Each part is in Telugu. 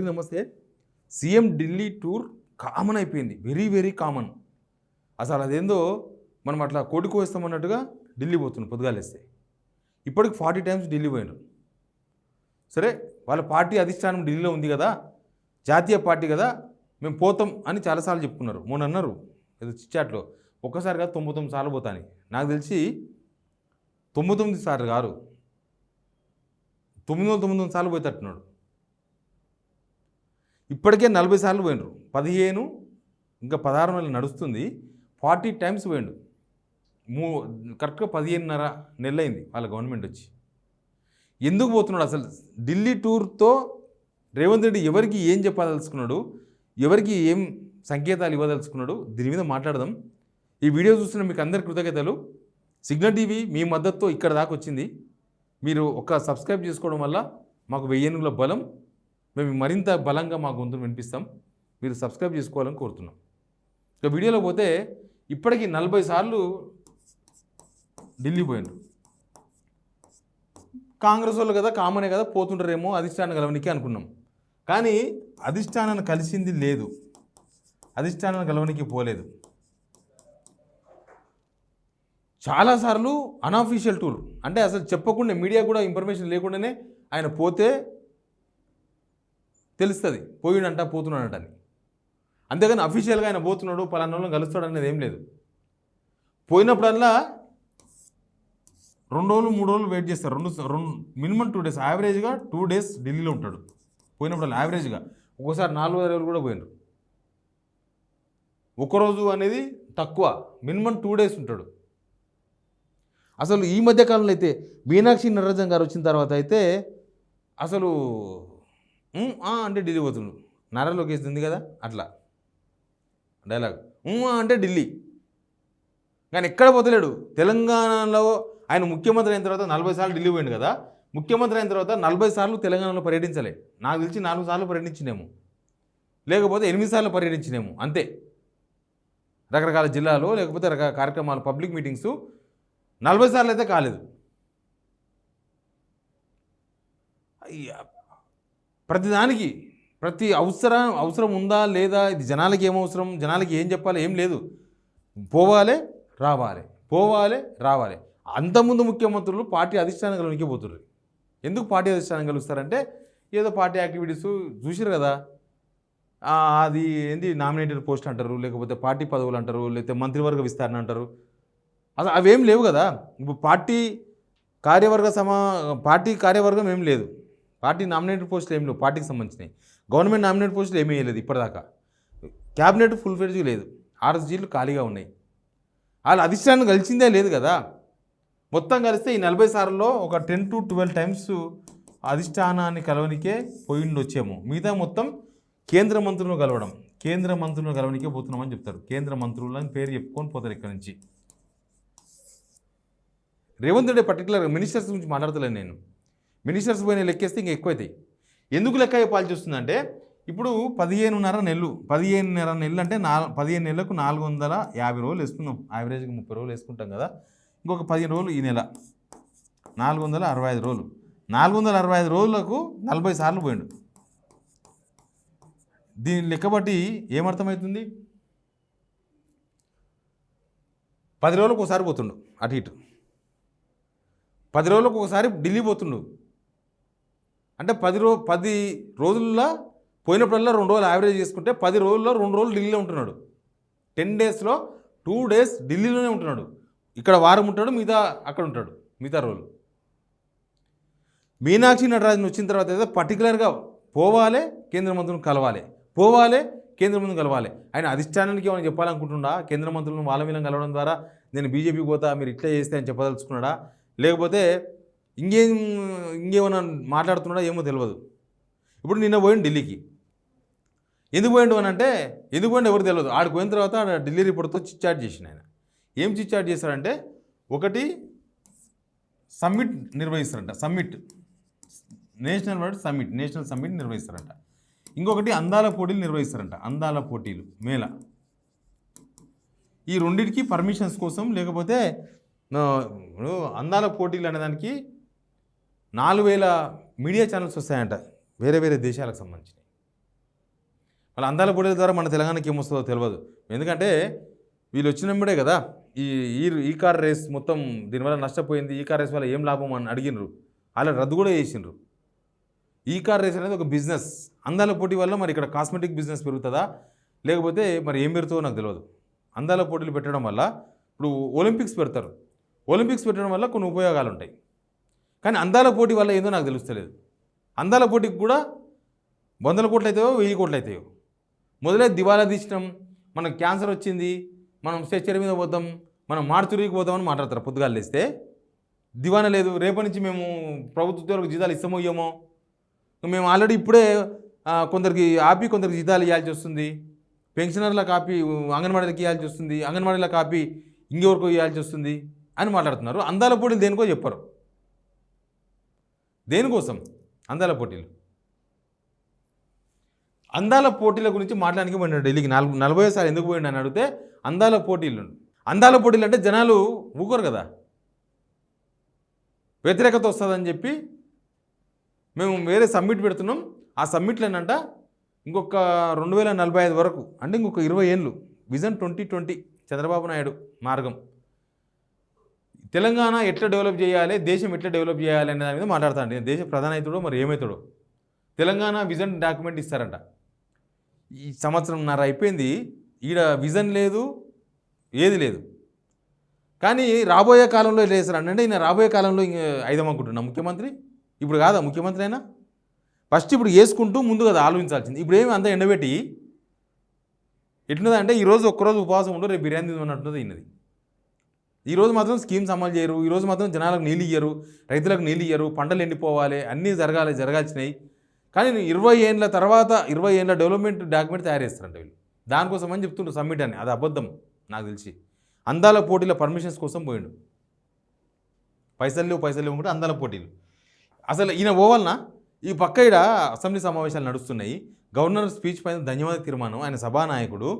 అందరికీ నమస్తే. సీఎం ఢిల్లీ టూర్ కామన్ అయిపోయింది, వెరీ వెరీ కామన్. అసలు అదేందో మనం అట్లా కోడికి వేస్తామన్నట్టుగా ఢిల్లీ పోతున్నాం పొద్దుగాలేస్తే. ఇప్పటికి 40 టైమ్స్ ఢిల్లీ పోయినారు. సరే, వాళ్ళ పార్టీ అధిష్టానం ఢిల్లీలో ఉంది కదా, జాతీయ పార్టీ కదా, మేము పోతాం అని చాలాసార్లు చెప్పుకున్నారు. మొన్న అన్నారు ఏదో చిట్చాట్లో, ఒక్కసారి కాదు 99 సార్లు పోతాని. నాకు తెలిసి 99 సార్లు కాదు, 999 సార్లు పోయేటట్టున్నాడు. ఇప్పటికే 40 సార్లు పోయినరు. 15 ఇంకా 16 నెలలు నడుస్తుంది, 40 టైమ్స్ పోయిండు. కరెక్ట్గా 15.5 నెలలైంది వాళ్ళ గవర్నమెంట్ వచ్చి. ఎందుకు పోతున్నాడు అసలు? ఢిల్లీ టూర్తో రేవంత్ రెడ్డి ఎవరికి ఏం చెప్పదలుచుకున్నాడు, ఎవరికి ఏం సంకేతాలు ఇవ్వదలుచుకున్నాడు, దీని మీద మాట్లాడదాం. ఈ వీడియో చూస్తున్న మీకు అందరి కృతజ్ఞతలు. సిగ్నల్ టీవీ మీ మద్దతుతో ఇక్కడ దాకా వచ్చింది. మీరు ఒక సబ్స్క్రైబ్ చేసుకోవడం వల్ల మాకు 1000 ఏనుగుల బలం, మేము మరింత బలంగా మా గొంతును వినిపిస్తాం. మీరు సబ్స్క్రైబ్ చేసుకోవాలని కోరుతున్నాం. ఇక వీడియోలో పోతే ఇప్పటికీ 40 సార్లు ఢిల్లీ పోయినారు. కాంగ్రెస్ వాళ్ళు కదా, కామనే కదా, పోతుంటారేమో అధిష్టానం కలవనికి అనుకున్నాం. కానీ అధిష్టానాన్ని కలిసింది లేదు, అధిష్టానాన్ని కలవనికి పోలేదు. చాలాసార్లు అన్అఫీషియల్ టూర్, అంటే అసలు చెప్పకుండా, మీడియా కూడా ఇన్ఫర్మేషన్ లేకుండానే ఆయన పోతే తెలుస్తుంది పోయినంట పోతున్నాడంట అని. అంతేగాని అఫీషియల్గా ఆయన పోతున్నాడు పలానా వాళ్ళని కలుస్తాడు అనేది ఏం లేదు. పోయినప్పుడల్లా 2 రోజులు 3 రోజులు వెయిట్ చేస్తారు. మినిమం 2 డేస్, యావరేజ్గా 2 డేస్ ఢిల్లీలో ఉంటాడు. పోయినప్పుడల్లా యావరేజ్గా ఒక్కోసారి 4 రోజులు కూడా పోయినారు. ఒకరోజు అనేది తక్కువ, మినిమం 2 డేస్ ఉంటాడు. అసలు ఈ మధ్యకాలంలో అయితే మీనాక్షి నటరాజన్ గారు వచ్చిన తర్వాత అయితే అసలు అంటే ఢిల్లీ పోతుండు. నారా లోకేష్ ఉంది కదా అట్లా డైలాగ్, అంటే ఢిల్లీ. కానీ ఎక్కడ పోతలేడు. తెలంగాణలో ఆయన ముఖ్యమంత్రి అయిన తర్వాత 40 సార్లు ఢిల్లీ పోయిండు కదా. ముఖ్యమంత్రి అయిన తర్వాత 40 సార్లు తెలంగాణలో పర్యటించలే. నాకు తెలిసి 4 సార్లు పర్యటించినేమో, లేకపోతే 8 సార్లు పర్యటించినేమో అంతే. రకరకాల జిల్లాలో లేకపోతే రకరకాల కార్యక్రమాలు, పబ్లిక్ మీటింగ్స్ 40 సార్లు అయితే కాలేదు. ప్రతిదానికి ప్రతి అవసరం ఉందా లేదా, ఇది జనాలకి ఏం అవసరం, జనాలకి ఏం చెప్పాలి, ఏం లేదు. పోవాలి రావాలి, పోవాలి రావాలి. అంతకుముందు ముఖ్యమంత్రులు పార్టీ అధిష్టానం కలువనికే పోతున్నారు. ఎందుకు పార్టీ అధిష్టానం కలుస్తారంటే ఏదో పార్టీ యాక్టివిటీస్ చూసారు కదా, అది ఏంది నామినేటెడ్ పోస్ట్ అంటారు, లేకపోతే పార్టీ పదవులు అంటారు, లేకపోతే మంత్రివర్గ విస్తరణ అంటారు. అసలు అవేం లేవు కదా. ఇప్పుడు పార్టీ కార్యవర్గం ఏం లేదు, పార్టీ నామినేటెడ్ పోస్టులు ఏం లేవు, పార్టీకి సంబంధించినవి. గవర్నమెంట్ నామినేటెడ్ పోస్టులు ఏమీ వేయలేదు ఇప్పటిదాకా. క్యాబినెట్ ఫుల్ ఫ్లెడ్జ్గా లేదు, 6 సీట్లు ఖాళీగా ఉన్నాయి. వాళ్ళు అధిష్టానం కలిసిందే లేదు కదా. మొత్తం కలిస్తే ఈ 40 సార్లలో ఒక 10 to 12 టైమ్స్ అధిష్టానాన్ని కలవనికే పోయిండి వచ్చేమో. మిగతా మొత్తం కేంద్ర మంత్రులను కలవనికే పోతున్నామని చెప్తారు. కేంద్ర మంత్రులని పేరు చెప్పుకొని పోతారు ఇక్కడ నుంచి. రేవంత్ రెడ్డి పర్టికులర్గా మినిస్టర్స్ గురించి మాట్లాడతలేను నేను. మినిస్టర్స్ పోయిన లెక్కేస్తే ఇంకా ఎక్కువ అవుతాయి. ఎందుకు లెక్క చెప్పాల్సి వస్తుందంటే ఇప్పుడు 15.5 నెలలు అంటే 15 నెలలకు 450 రోజులు వేసుకుందాం. యావరేజ్గా 30 రోజులు వేసుకుంటాం కదా. ఇంకొక 15 రోజులు ఈ నెల 465 రోజులు. 465 రోజులకు 40 సార్లు పోయిండు. దీని లెక్క బట్టి ఏమర్థమవుతుంది? 10 రోజులకు ఒకసారి పోతుండు అటు ఇటు, 10 రోజులకు ఒకసారి ఢిల్లీ పోతుండు. అంటే 10 రోజుల్లో పోయినప్పుడల్లా 2 రోజులు యావరేజ్ చేసుకుంటే 10 రోజుల్లో 2 రోజులు ఢిల్లీలో ఉంటున్నాడు. 10 డేస్లో 2 డేస్ ఢిల్లీలోనే ఉంటున్నాడు. ఇక్కడ వారం ఉంటాడు, మిగతా అక్కడ ఉంటాడు మిగతా రోజులు. మీనాక్షి నటరాజన్ వచ్చిన తర్వాత అయితే పర్టికులర్గా పోవాలి, కేంద్ర మంత్రులను కలవాలి, పోవాలి, కేంద్ర మంత్రులను కలవాలి. ఆయన అధిష్టానానికి ఏమైనా చెప్పాలనుకుంటున్నా, కేంద్ర మంత్రులను వాళ్ళ వీళ్ళని కలవడం ద్వారా నేను బీజేపీకి పోతా, మీరు ఇట్లా చేస్తే అని చెప్పదలుచుకున్నాడా, లేకపోతే ఇంకేమైనా మాట్లాడుతున్నాడా ఏమో తెలియదు. ఇప్పుడు నిన్న పోయిండు ఢిల్లీకి. ఎందుకు పోయిండు అని అంటే, ఎందుకు పోయిండు ఎవరు తెలియదు. ఆడికి పోయిన తర్వాత ఢిల్లీ రిపోర్ట్తో చిట్చాట్ చేసిన ఆయన. ఏం చిట్చాట్ చేశారంటే, ఒకటి సమ్మిట్ నిర్వహిస్తారంట, నేషనల్ సమ్మిట్ నిర్వహిస్తారంట. ఇంకొకటి అందాల పోటీలు నిర్వహిస్తారంట, అందాల పోటీలు మేళ. ఈ రెండింటికి పర్మిషన్స్ కోసం, లేకపోతే అందాల పోటీలు అనేదానికి 4000 మీడియా ఛానల్స్ వస్తాయంట వేరే వేరే దేశాలకు సంబంధించినవి. వాళ్ళ అందాల పోటీల ద్వారా మన తెలంగాణకి ఏమొస్తుందో తెలియదు. ఎందుకంటే వీళ్ళు వచ్చినప్పుడే కదా ఈ ఈ కార్ రేస్ మొత్తం దీనివల్ల నష్టపోయింది, ఈ కార్ రేస్ వల్ల ఏం లాభం అని అడిగినరు, అలా రద్దు కూడా చేసిండ్రు. ఈ కార్ రేస్ అనేది ఒక బిజినెస్. అందాల పోటీ వల్ల మరి ఇక్కడ కాస్మెటిక్ బిజినెస్ పెరుగుతుందా లేకపోతే మరి ఏం పెరుగుతుందో నాకు తెలియదు. అందాల పోటీలు పెట్టడం వల్ల ఇప్పుడు ఒలింపిక్స్ పెడతారు, ఒలింపిక్స్ పెట్టడం వల్ల కొన్ని ఉపయోగాలు ఉంటాయి. కానీ అందాల పోటీ వల్ల ఏదో నాకు తెలుస్తలేదు. అందాల పోటీకి కూడా 100 కోట్లు అవుతాయో 1000 కోట్లు అవుతాయో. మొదలే దివాలా తీసినాం, మనకు క్యాన్సర్ వచ్చింది, మనం స్ట్రెచర్ మీద పోతాం, మనం మార్చురీకి పోతామని మాట్లాడతారు. పొద్దుగాలు లేస్తే దివానా లేదు, రేపటి నుంచి మేము ప్రభుత్వ ఉద్యోగులకు జీతాలు ఇస్తామో ఇయ్యమో, మేము ఆల్రెడీ ఇప్పుడే కొందరికి ఆపి కొందరికి జీతాలు ఇవ్వాల్సి వస్తుంది, పెన్షనర్లకు ఆపి అంగన్వాడీలకు ఇవ్వాల్సి వస్తుంది, అంగన్వాడీలకు ఆపి ఇంకెవరికో ఇవ్వాల్సి వస్తుంది అని మాట్లాడుతున్నారు. అందాల పోటీలు దేనికో చెప్పరు. దేనికోసం అందాల పోటీలు? అందాల పోటీల గురించి మాట్లాడానికి పోయినాడు ఢిల్లీకి. 40 సార్లు ఎందుకు పోయిండు అని అడిగితే అందాల పోటీలు అంటే జనాలు ఊకోరు కదా, వ్యతిరేకత వస్తుందని చెప్పి మేము వేరే సబ్మిట్ పెడుతున్నాం. ఆ సబ్మిట్లు ఏంటంట ఇంకొక 2045 వరకు, అంటే ఇంకొక 20 ఏళ్ళు, విజన్ 2020 చంద్రబాబు నాయుడు మార్గం, తెలంగాణ ఎట్లా డెవలప్ చేయాలి, దేశం ఎట్లా డెవలప్ చేయాలి అనే దాని మీద మాట్లాడతాండి. దేశ ప్రధానైతుడో మరి ఏమవుతాడో. తెలంగాణ విజన్ డాక్యుమెంట్ ఇస్తారంట. ఈ సంవత్సరంన్నర అయిపోయింది, ఈడ విజన్ లేదు, ఏది లేదు. కానీ రాబోయే కాలంలో లేసారు అంటే ఈయన రాబోయే కాలంలో అయిదామనుకుంటున్నా ముఖ్యమంత్రి. ఇప్పుడు కాదా ముఖ్యమంత్రి అయినా? ఫస్ట్ ఇప్పుడు వేసుకుంటూ ముందు కదా ఆలోచించాల్సింది. ఇప్పుడు ఏమి అంతా ఎండబెట్టి ఎట్లున్నదంటే ఈరోజు ఒక్కరోజు ఉపవాసం ఉండు, రేపు బిర్యానీ తిన్నట్టున్నది ఇన్నది. ఈరోజు మాత్రం స్కీమ్స్ అమలు చేయరు, ఈరోజు మాత్రం జనాలకు నీళ్ళు ఇయ్యరు, రైతులకు నీళ్ళు ఇయ్యరు, పంటలు ఎండిపోవాలి, అన్నీ జరగాల్సినాయి. కానీ 20 ఏళ్ళ తర్వాత 20 ఏళ్ళ డెవలప్మెంట్ డాక్యుమెంట్ తయారు చేస్తారంట వీళ్ళు. దానికోసం అని చెప్తుండ్రు సబ్మిట్ అని. అది అబద్ధం నాకు తెలిసి. అందాల పోటీల పర్మిషన్స్ కోసం పోయిండు. పైసలు లేవు కూడా అందాల పోటీలు. అసలు ఈయన పోవాలన్నా? ఈ పక్క ఈడ అసెంబ్లీ సమావేశాలు నడుస్తున్నాయి, గవర్నర్ స్పీచ్ పైన ధన్యవాద తీర్మానం, ఆయన సభానాయకుడు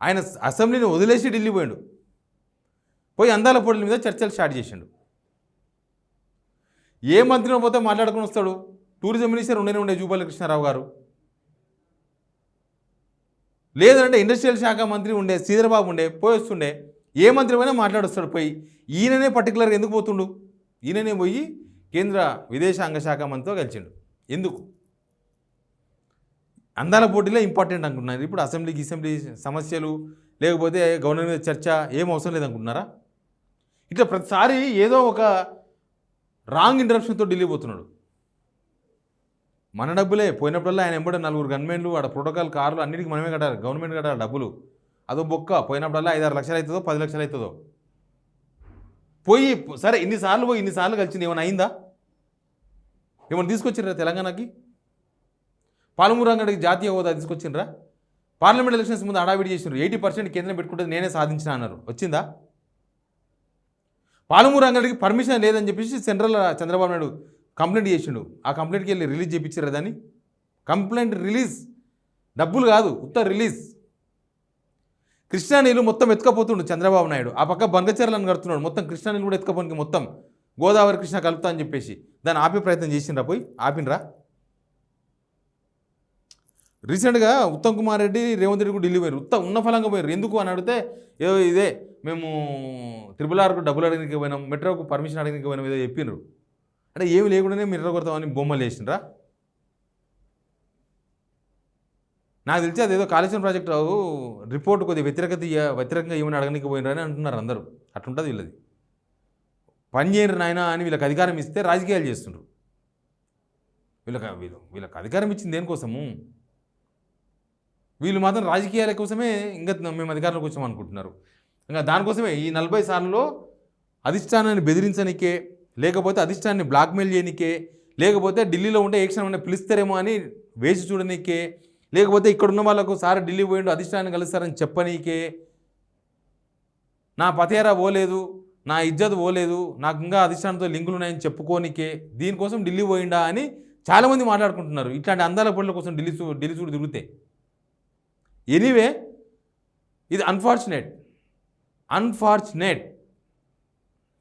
ఆయన అసెంబ్లీని వదిలేసి ఢిల్లీ పోయి అందాల పోటీల మీద చర్చలు స్టార్ట్ చేసిండు. ఏ మంత్రినో పోతే మాట్లాడుకుని వస్తాడు. టూరిజం మినిస్టర్ ఉండే జూపల్లి కృష్ణారావు గారు, లేదంటే ఇండస్ట్రియల్ శాఖ మంత్రి ఉండే శ్రీధరబాబు పోయి వస్తుండే. ఏ మంత్రి అయినా మాట్లాడొస్తాడు పోయి. ఈయననే పర్టికులర్గా ఎందుకు పోతుండు? ఈయననే పోయి కేంద్ర విదేశాంగ శాఖ మంత్రితో కలిసిండు. ఎందుకు? అందాల పోటీలో ఇంపార్టెంట్ అనుకుంటున్నారు. ఇప్పుడు అసెంబ్లీ సమస్యలు లేకపోతే గవర్నర్ మీద చర్చ ఏం అవసరం లేదనుకుంటున్నారా? ఇట్లా ప్రతిసారి ఏదో ఒక రాంగ్ ఇంటరప్షన్తో ఢిల్లీ పోతున్నాడు. మన డబ్బులే పోయినప్పుడల్లా ఆయన ఎంబడే 4 గన్మెన్లు, ఆడ ప్రోటోకాల్ కార్లు అన్నిటికీ మనమే కట్టాలి, గవర్నమెంట్ కట్టాలి డబ్బులు. అదో బొక్క. పోయినప్పుడల్లా 5-6 లక్షలు అవుతుందో 10 లక్షలు అవుతుందో. పోయి సరే ఇన్నిసార్లు కలిసింది, ఏమైనా అయిందా? ఏమైనా తీసుకొచ్చిండ్రా తెలంగాణకి? పాలమూరు రంగాడికి జాతీయ హోదా తీసుకొచ్చిండ్రా? పార్లమెంట్ ఎలక్షన్స్ ముందు హడావిడి చేసిండ్రు. 80% కేంద్రం పెట్టుకుంటే నేనే సాధించిన అన్నారు. వచ్చిందా? పాలమూరు రంగాడికి పర్మిషన్ లేదని చెప్పేసి సెంట్రల్ చంద్రబాబు నాయుడు కంప్లైంట్ చేసిండు. ఆ కంప్లైంట్కి వెళ్ళి రిలీజ్ చేయించారు. దాన్ని కంప్లైంట్ రిలీజ్, డబ్బులు కాదు, ఉత్త రిలీజ్. కృష్ణా నీళ్ళు మొత్తం ఎత్తుకపోతుండు చంద్రబాబు నాయుడు. ఆ పక్క బంగచర్లను కడుతున్నాడు, మొత్తం కృష్ణా నీళ్ళు కూడా ఎత్తుకపోనికి మొత్తం గోదావరి కృష్ణ కలుపుతా అని చెప్పేసి దాన్ని ఆపే ప్రయత్నం చేసిండ్రా? పోయి ఆపినరా? రీసెంట్గా ఉత్తమ్ కుమార్ రెడ్డి, రేవంత్ రెడ్డి కూడా ఢిల్లీ పోయారు. ఉన్న ఫలంగా పోయారు. ఎందుకు అని అడిగితే ఇదే మేము RRRకు డబ్బులు అడగడానికి పోయినాం, మెట్రోకు పర్మిషన్ అడగడానికి పోయినాం, ఏదో చెప్పినారు. అంటే ఏమి లేకుండానే మెట్రో కొడతామని బొమ్మలు వేసిండ్రా? నాకు తెలిసి అదేదో కాళేశ్వరం ప్రాజెక్టు రిపోర్ట్ కొద్దిగా వ్యతిరేకంగా ఏమైనా అడగడానికి పోయినారని అంటున్నారు అందరూ. అట్లుంటుంది వీళ్ళది. పని చేయరు నాయన అని వీళ్ళకి అధికారం ఇస్తే రాజకీయాలు చేస్తుండ్రు. వీళ్ళకి అధికారం ఇచ్చింది దేనికోసము? వీళ్ళు మాత్రం రాజకీయాల కోసమే ఇంకా మేము అధికారంలోకి వచ్చాం అనుకుంటున్నారు. ఇంకా దానికోసమే ఈ 40 సార్లలో అధిష్టానాన్ని బెదిరించనికే, లేకపోతే అధిష్టానాన్ని బ్లాక్మెయిల్ చేయనికే, లేకపోతే ఢిల్లీలో ఉంటే ఏ క్షణం పిలుస్తారేమో అని వేసి చూడనికే, లేకపోతే ఇక్కడున్న వాళ్ళకు సార్ ఢిల్లీ పోయిండు అధిష్టానాన్ని కలుస్తారని చెప్పనీకే, నా పతేరా పోలేదు, నా ఇజ్జత్ పోలేదు, నాకు ఇంకా అధిష్టానంతో లింకులు ఉన్నాయని చెప్పుకోనికే దీనికోసం ఢిల్లీ పోయిండా అని చాలామంది మాట్లాడుకుంటున్నారు. ఇట్లాంటి అందాల పనుల కోసం ఢిల్లీ చూడు తిరిగితే. ఎనీవే, ఇది అన్ఫార్చునేట్.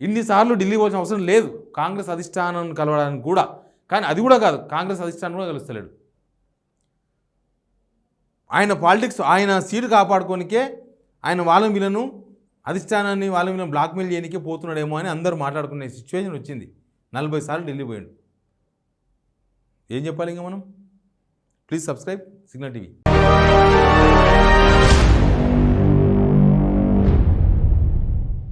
ఇన్నిసార్లు ఢిల్లీ పోవాల్సిన అవసరం లేదు కాంగ్రెస్ అధిష్టానం కలవడానికి కూడా. కానీ అది కూడా కాదు, కాంగ్రెస్ అధిష్టానం కూడా కలుస్తలేడు. ఆయన పాలిటిక్స్, ఆయన సీటు కాపాడుకోనికే ఆయన వాళ్ళ వీళ్ళను అధిష్టానాన్ని వాళ్ళ వీళ్ళని బ్లాక్మెయిల్ చేయడానికే పోతున్నాడేమో అని అందరూ మాట్లాడుకునే సిచ్యువేషన్ వచ్చింది. 40 సార్లు ఢిల్లీ పోయాడు. ఏం చెప్పాలి ఇంకా మనం? Please subscribe signal TV.